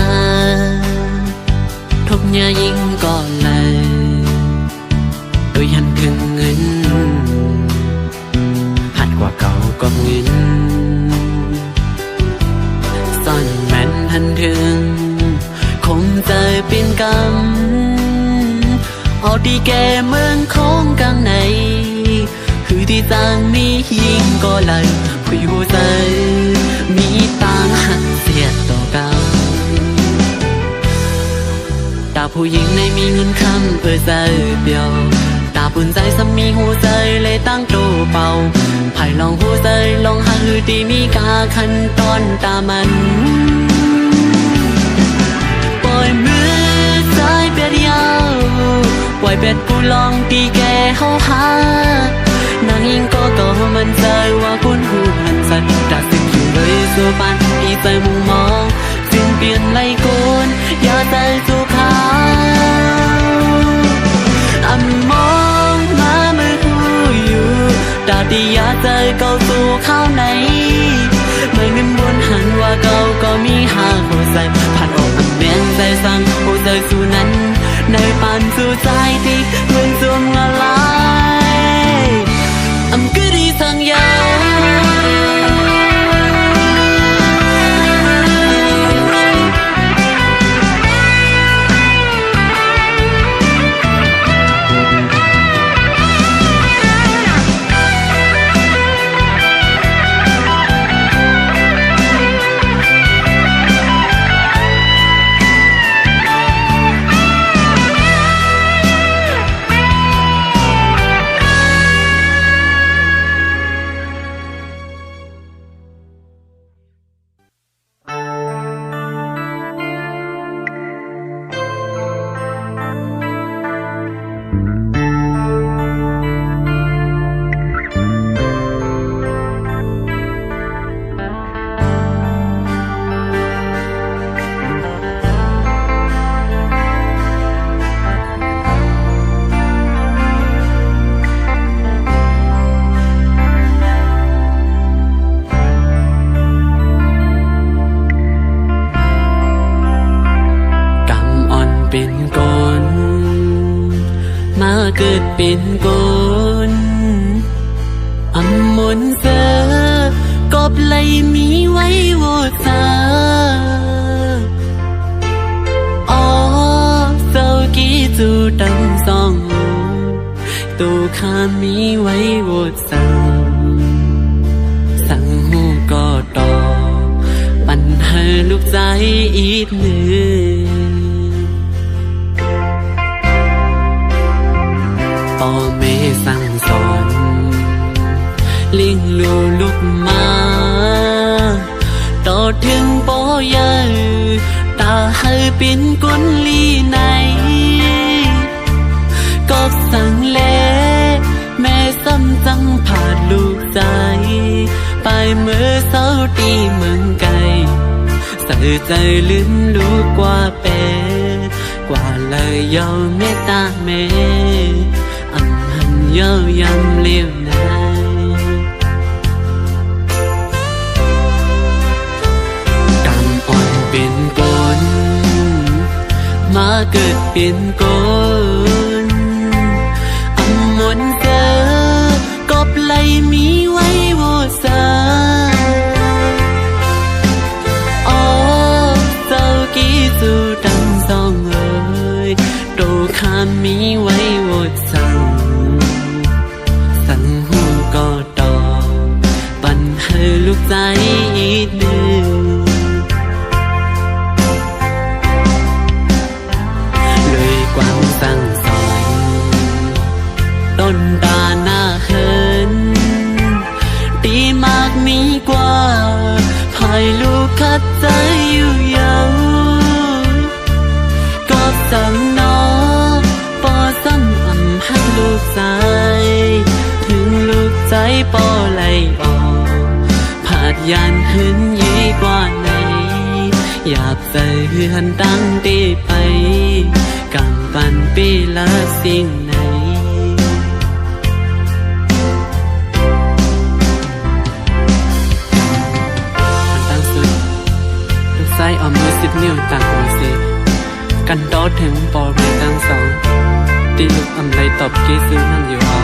S1: ทุกยายิ่งก่อนเลยโดยหันถึงเงินหัดกว่าเก่าก็เงินซ่อนแม่นหันถึงคงจะเป็นกรรมเอาดีแกเมืองของกลางในคือที่จางมียิ่งก็เลยผู้อยู่ใจมีต่างหันเสียต่อเก่าตาผู้หญิงในมีเงินคำใจเดียวตาปุ่นใจซ้ำมีหัวใจเลยตั้งโตเป่าภายลองหัวใจลองหาหือตีมีกาขั้นตอนตามันปล่อยมือซ้ายเป็ดยาวปล่อยเป็ดกูลองตีแกเข้าหานางยิงก็มันใจว่าคุณหูหันสัตว์แต่สิ่งอยู่เลยโซปันอีใจมุงมองสิ่งเปลี่ยนไหลโกนอย่าใจสู่เขาอันมองมาเมื่อหูอยู่ตาดีอย่าใจเก่าสู่เข้าไหนเมื่อนึงบนหันว่าเก่าก็มีหาหัวใจผ่านออกอันแม่นใจสั่งหัวใจสู่นั้นในปานสู่ใจที่เหมือนจวงละลายcứ đi sang nhau
S2: เ
S1: เป็นกลอำมนเสอกบไหลมีไว้โวซาอ๋อเศร้ากี้จูดังสองตูข้ามีไว้โวสังสั่งหูก็ตอปัญหาลูกใจอีกหนึ่งพ่อแม่สั่งสอนเลี้ยงลูกมาต่อถึงป่อยาตาให้เป็นคนลีไหนก็สั่งแลแม่ซ้ำจังผ่านลูกใจไปเมื่อเศร้าตีเมืองไกลใส่ใจลืมลูกกว่าเป็ดกว่าเลยยอมเมตตาแม่อำหันเย้ายำเลี้ยวไหนกำอ่อนเป็นกลมาเกิดเป็นกลอำมนเสอกบไหลมีไว้โวซาอ๋อเจ้ากี้จูดังสองเอ่ยโตข้ามีไว้โวสังสั่งหูก็ตอปันให้ลูกใจอีกหนึ่งเลยความสั่งสอนต้นตาหน้าเหินตีมากมีกว่าภายลูกคัดใจอยู่ยาวก็สั่งน้องปอซ้ำอำให้ลูกใจถึงลูกใจปอไหลออกผาดยานหึนยี่กว่าไหนอยากใจเฮือนตั้งตีไปกำปันปีละสิ่งไหนใส่เอามือ10 นิ้วต่างหัวสิกันดอถึงปอเรียตั้งสองตีลูกอำไรตอบกี้ซื้อนั่นอยู่อ๋อ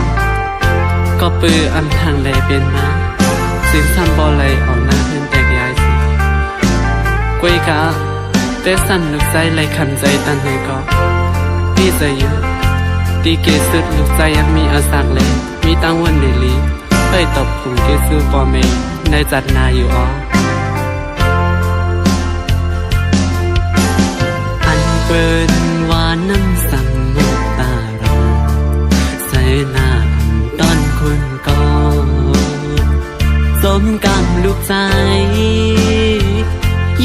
S1: ก็ปืออำทางใดเป็นมาสินซ้ำปอไหลออกหน้าเพื่อนแตกย้ายสิกวยกะเตสันลูกใจไหลคำใจตันหูก็ตีใจอยู่ตีเกสุดลูกใจยังมีอาสักเลยมีตั้งวันเดลีไปตบกลุ่มเกซื้อปอเมย์ในจัดนาอยู่อ๋อเปิดว่าน้ำสั่งมุกตาเราใส่หน้าต้อนคุณก็สมกำลูกใจ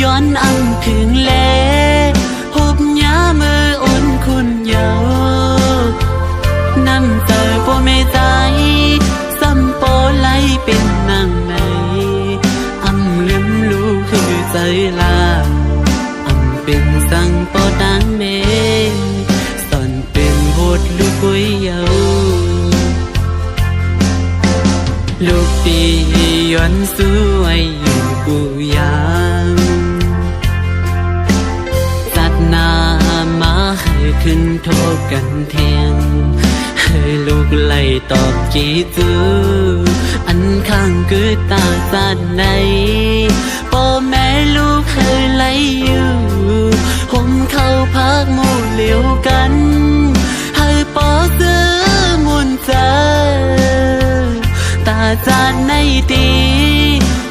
S1: ย้อนอังถึงแลหุบยาเมื่ออ่อนคุณเยาน้ำใจพ่อแม่ใจซ้ำโปไหลเป็นนางในอำลืมลูกคือใจลาเป็นสั่งปอดังเมงสอนเป็นบทลูกกุยเยาลูกปีย้อนสวยอยู่กูยังจัดนามาให้ขึ้นโทษกันเทียงให้ลูกไล่ตอบกี่จูอันข้างคือตาจัดในพ่อแม่ลูกเคยไล่อยู่ผมเข้าพักหมู่เหลียวกันให้ปอซื้อมุนเจอตาจานในตี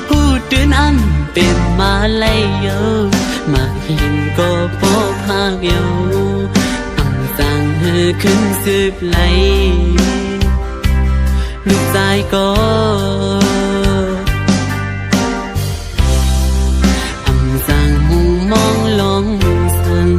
S1: พูดตื่นอันเป็นมาไล่เยามาหินก็พอพากเยาอังสั่งให้ขึ้นสืบไหลลูกใจก็สั่งหูมองลงสั่ง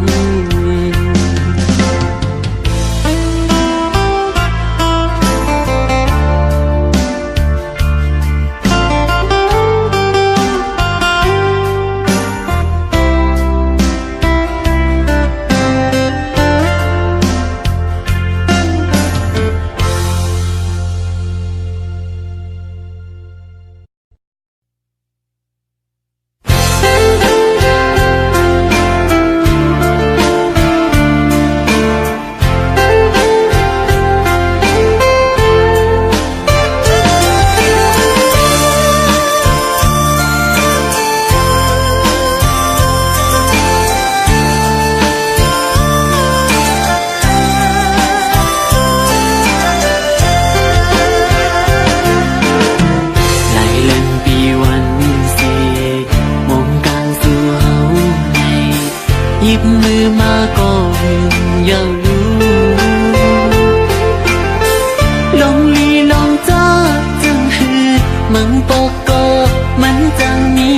S1: มือมาก็อยากรู้ลองลีลองจ้าจังหืดมังปอกก็มันจังมี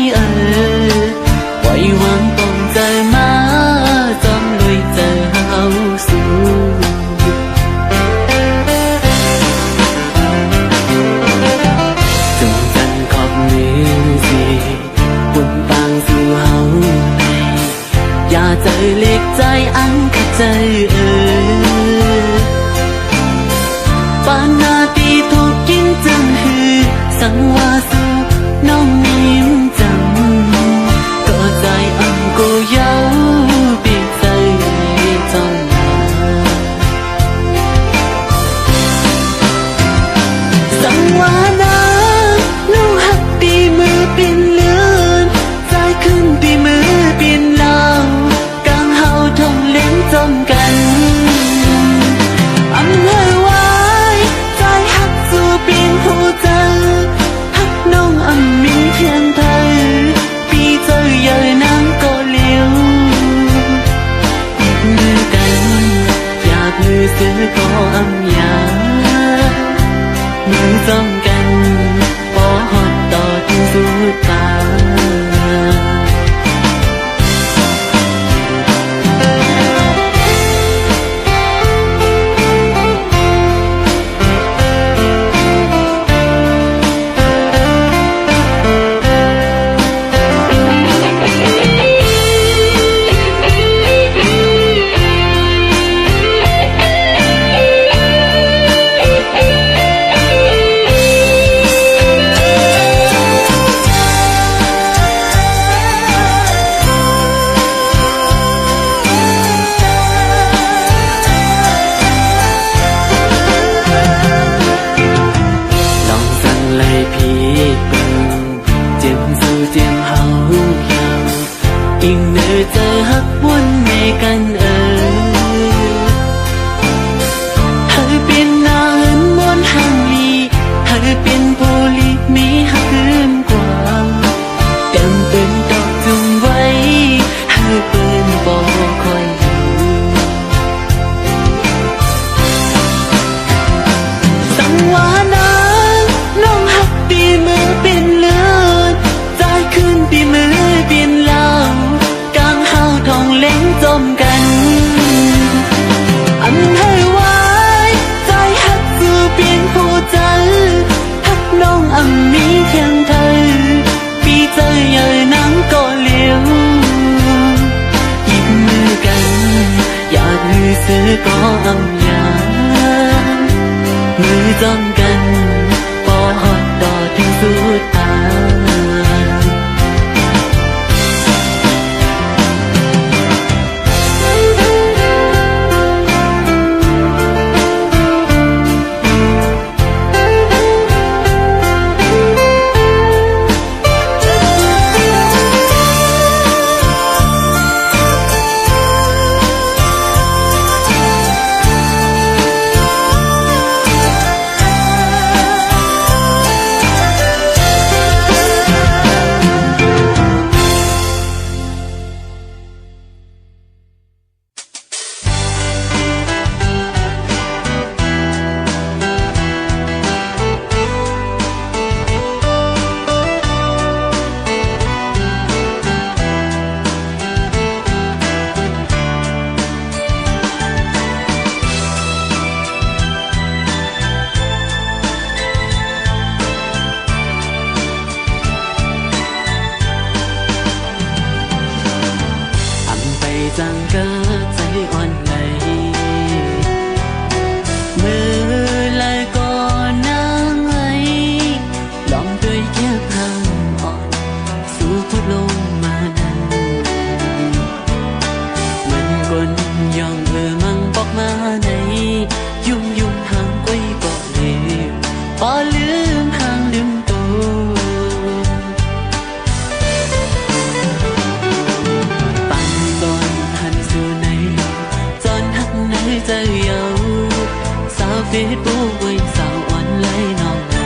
S1: ปล่อยวางปองใจมาจอมลอยเจอเฮาสู่จงจันขอบมือสิปุ่นปางสู่เฮาในอย่าใจเล็กใจอันขัดใจปานนาตีถูกกินจังหือสังวาสู่น้องนิ่มจังก็ใจอันก็เย้าปีใจจอมมาสังวานาลูกหักตีมือปินเลือนใจขึ้นตีมือปินลาวกลางเฮาทงเล่นจมกันอันเฮวายใจหักสู่ปีนหูเจอหักน้องอันมีเพียงเธอปีเจอเยอะน้ำก็เลี้ยวมือกันอยากมือซื้อก็อำยามือจมกันพอหอดต่อถึงสุดตาอิงเนื้อเจอหักวนในกันเธอเป็นนาเหินมวนห่างลีเธอเป็นโพลีมีหักเกินกว่าเต็มเป็นดอกจุงไว้เธอเป็นบ่คอยอยู่สังวานาน้องหักตีมือเป็นเลือดใจขึ้นตีมือเป็นลาวทองเล้งจมกันอันให้ไว้ใจหักสู่เปลี่ยนผู้ใจหักน้องอันมีเพียงเธอปีเจอเยอะนังก็เลี้ยวหยิบมือกันอยากมือซื้อก็อำยามือจมกันพอหอดต่อถึงสุดตาจังเกิดใจอ่อนไหลมือเลยก่อนนางไอลองด้วยแค่ทางอ่อนสู่พุทลงมานั้นมันกลยองมังบอกมาในยุ่งห่างไว้ก็เลยพอลืมห่างลืมตัวใจเยาสาวเฟซบุ๊กไว้สาวอ่อนเลยน้องไหน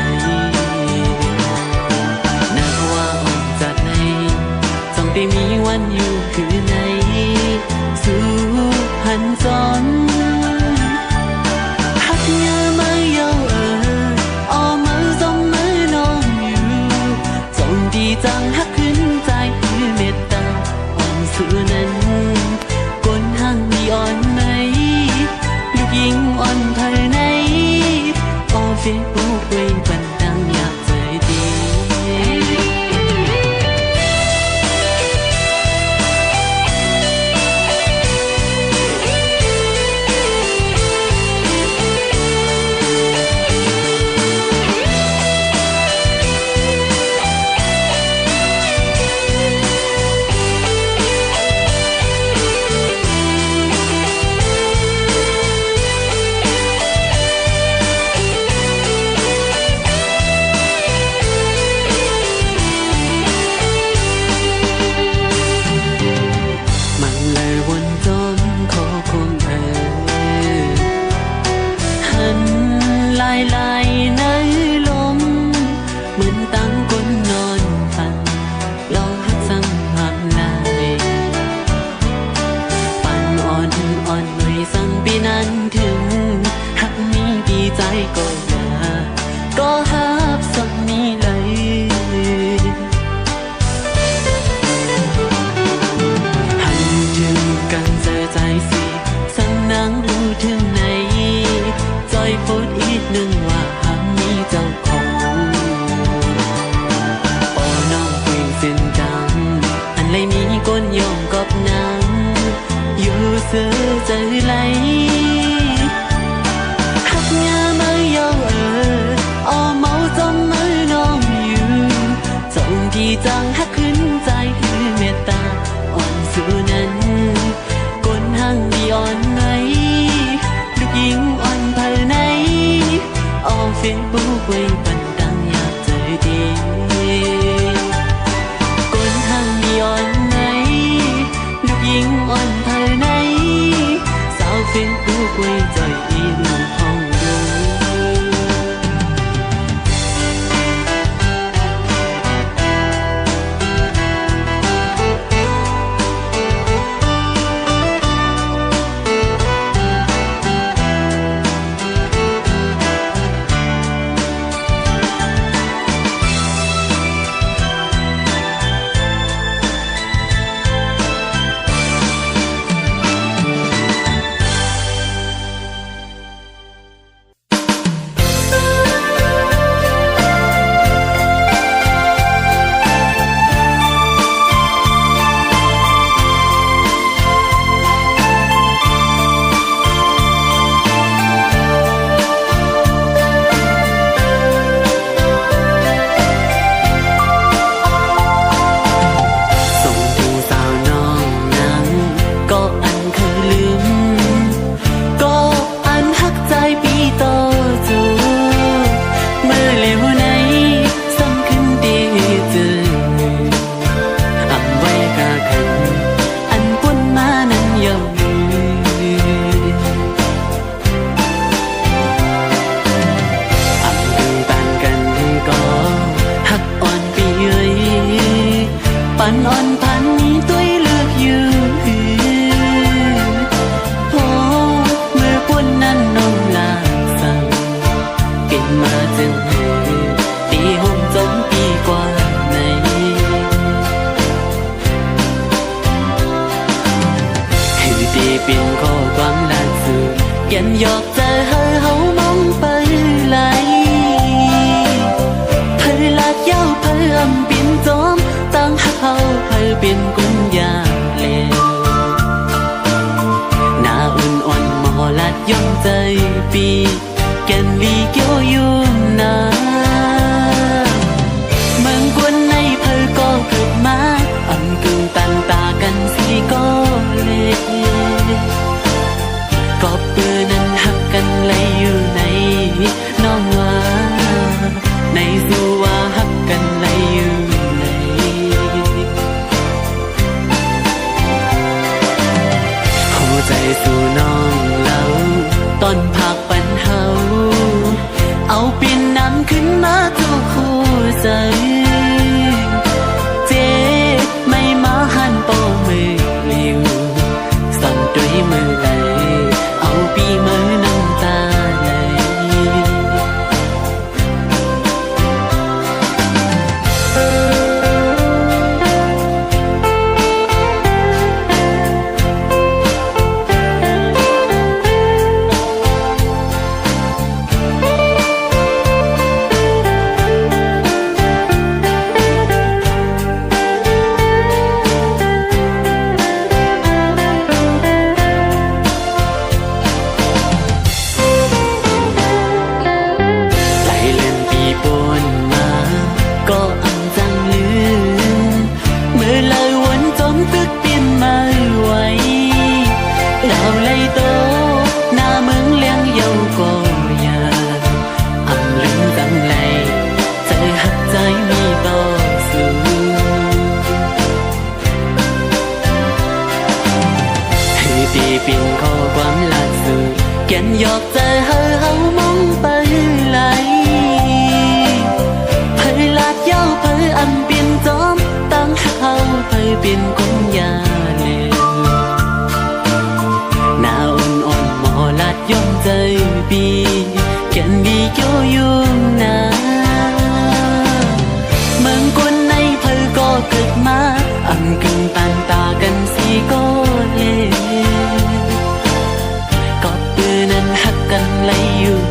S1: น่าว่าอ่อนจัดในจ้องได้มีวันอยู่คืนไหน เจอไหลหักงาไม่ยอออเมาจมมือน้องอยู่จงที่จังหักขึ้นใจคือเมตตาอ่อนสู่นั้นก้นห้างดีอ่อนไหนลูกหญิงอ่อนเธอไหนออกเฟซบุ๊กไว้ปันดังอยากเจอดีก้นห้างดีอ่อนไหนลูกหญิงอ่อนเธอไหนสาวเฟซบุ๊กไว้ใจอีหนุ่มห้องดู กันหยอกจะเฮาเฮามองไปไหลเธอลากยาวเพิ่มเปลี่ยนจอมตั้งหักเฮาเพิ่เปลี่ยนกุญยาเลวหน้าอุ่นอ่อนมอลัดย่อมใจปีแก่นลีเกี่ยวอยู่นาเมืองกวนในเพิ่ก็เกิดมาอ่ำกึ่งตันตากันสีก็เลก็เปื้อนั้นหักกันเลยอยู่ในน้องว่าในสู่ว่าหักกันเลยอยู่ในหัวใจสู่น้องเล่าตอนพักปันเฮาเอาปีนน้ำขึ้นมาทุกคู่ใจเจ๊ไม่มาหันโปมือลิวสั่นด้วยมือไหลเอาปีมือน้ำตาไหลเป็นข้อความล่าสุดแก่นหยอกใจเฮาเฮามองไปไหลเผยลาดยาวเผยอันเปลี่ยนจอมตั้งหักเฮาเผยเป็นกุญยาเลวหน้าอ่อนอ่อนหมอลาดย่อมใจปีแก่นดีเกี่ยวอยู่นาเมืองกวนในเผยก็เกิดมาอันกึ่งตันตากันสีก็เลวกันเลยอยู่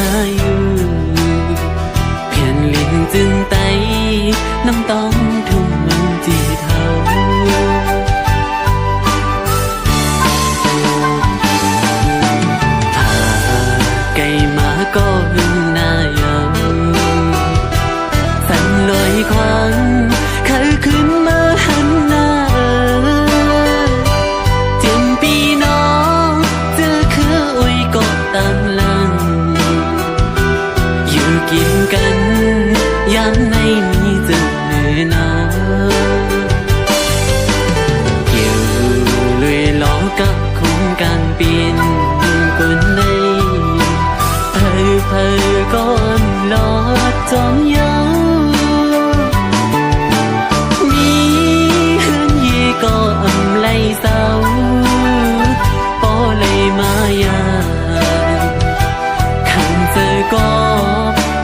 S1: าอยู่เพียนลิ้นจึงไตน้ำต้องทุ่มมันจีเท่าถ้าไก่มาก็หึงหน้ายังสั่นลอยควันเคยขึ้นมาหันหน้าเจียมปีน้องเจอคืออวยก็ตามหลังอยู่กินกันยามในมีเจอเนื้อหนาวเกี่ยวลุยล้อกับโครงการปีนคนในเพอก้อนลอดจอมเยามีเฮือนยีก็อำไลเศร้าปอเลยมายาขันเจอก็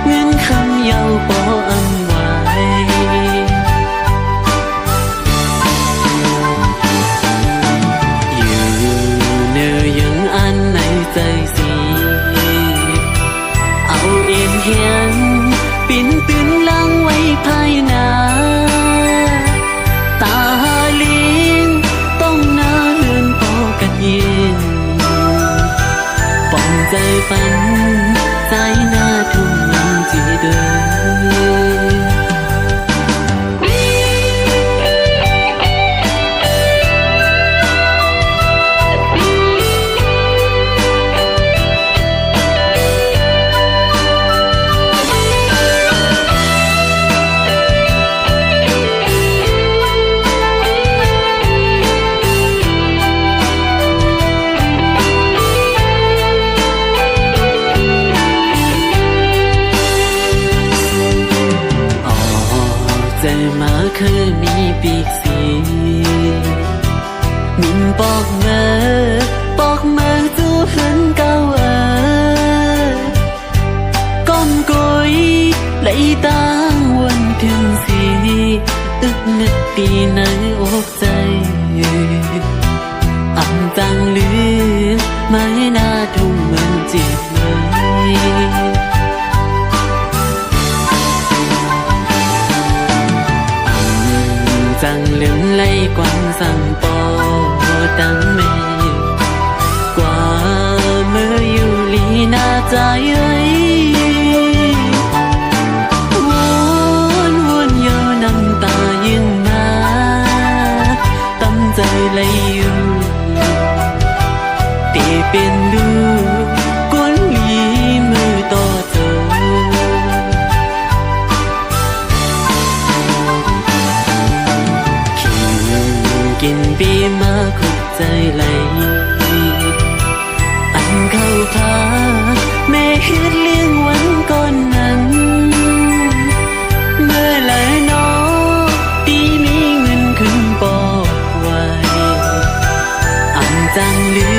S1: เงินคำเยาปออำไว้อยู่เนื้อยังอันในใจสีเอาเอ็นเฮียนปิ่นตื่นลังไว้ภายหน้าตาลิงต้องหน้าเฮือนพอกันเย็นป้องใจปันสายหน้าทุ่มมันจีเดินใจมาเคยมีปีกสีมินบอกเมื่อจูเหินเก่าก้มกุยไหลตั้งวันถึงสีอึกนึกปีในอกใจอ่ำจังลืมไม่น่าทุ่มมันจิตเลยจังลืมไล่กวางสั่งปอดังเมฆกว่าเมื่ออยู่ลีนาใจเอ้ยวนเยอะน้ำตายิ่งมาตั้งใจไล่อยู่ตีเป็นดูกวนลีมือต่อเธอกินปีมาขุดใจไหลอันเข้าพาแม่เฮ็ดเลี้ยงวันก่อนนั้นเมื่อไหร่น้อตีมีเงินขึ้นบอกไว้อันจังลื